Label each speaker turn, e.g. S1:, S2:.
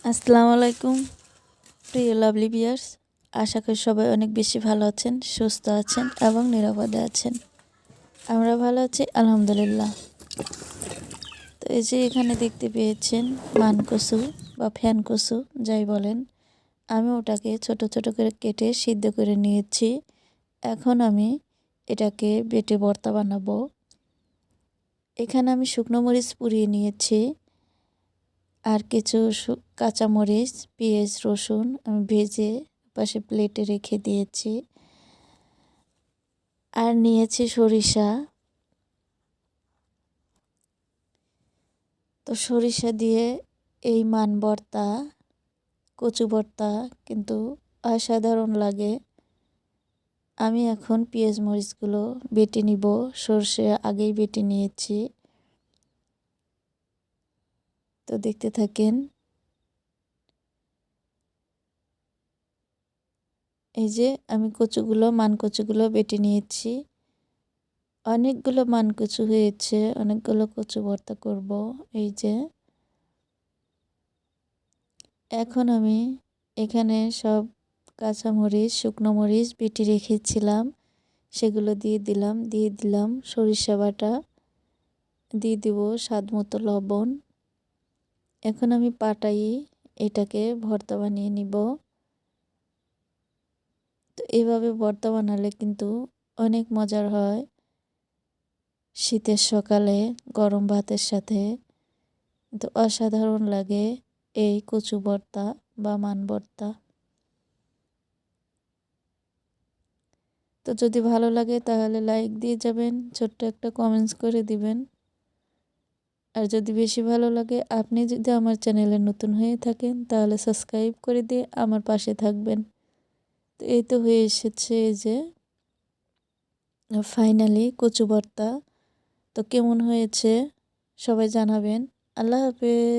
S1: আসসালামু আলাইকুম প্রিয় লাভলি ভিউয়ার্স, আশা করি সবাই অনেক বেশি ভালো আছেন, সুস্থ আছেন এবং নিরাপদে আছেন। আমরা ভালো আছি আলহামদুলিল্লাহ। তো এই যে এখানে দেখতে পেয়েছেন মানকসু বা ফ্যান কসু যাই বলেন, আমি ওটাকে ছোট ছোট করে কেটে সিদ্ধ করে নিয়েছি। এখন আমি এটাকে বেটে ভর্তা বানাবো। এখানে আমি শুকনো মরিচ পুড়িয়ে নিয়েছি, আর কিছু কাঁচামরিচ, পেঁয়াজ, রসুন আমি ভেজে পাশে প্লেটে রেখে দিয়েছি। আর নিয়েছি সরিষা। তো সরিষা দিয়ে এই মান ভর্তা, কচু ভর্তা কিন্তু অসাধারণ লাগে। আমি এখন পেঁয়াজ মরিচগুলো বেটে নিব। সরষে আগেই বেটে নিয়েছি, তো দেখতে থাকেন। এই যে আমি মান কচুগুলো বেটে নিয়েছি। অনেকগুলো মান কচু হয়েছে, অনেকগুলো কচু ভর্তা করব। এই যে এখন আমি এখানে সব কাঁচামরিচ, শুকনো মরিচ বেটে রেখেছিলাম, সেগুলো দিয়ে দিলাম সরিষা বাটা, দিয়ে দিব স্বাদ মতো লবণ। এখন আমি পাটাই এটাকে ভর্তা বানিয়ে নিব। তো এভাবে ভর্তা বানালে কিন্তু অনেক মজার হয় শীতের সকালে গরম ভাতের সাথে। তো অসাধারণ লাগে এই কচু ভর্তা বা মান ভর্তা। তো যদি ভালো লাগে তাহলে লাইক দিয়ে যাবেন, ছোট্ট একটা কমেন্টস করে দিবেন। আর যদি বেশি ভালো লাগে, আপনি যদি আমার চ্যানেলে নতুন হয়ে থাকেন তাহলে সাবস্ক্রাইব করে দিয়ে আমার পাশে থাকবেন। তো এই তো হয়ে এসেছে এই যে ফাইনালি কচু ভর্তা। তো কেমন হয়েছে সবাই জানাবেন। আল্লাহ হাফেজ।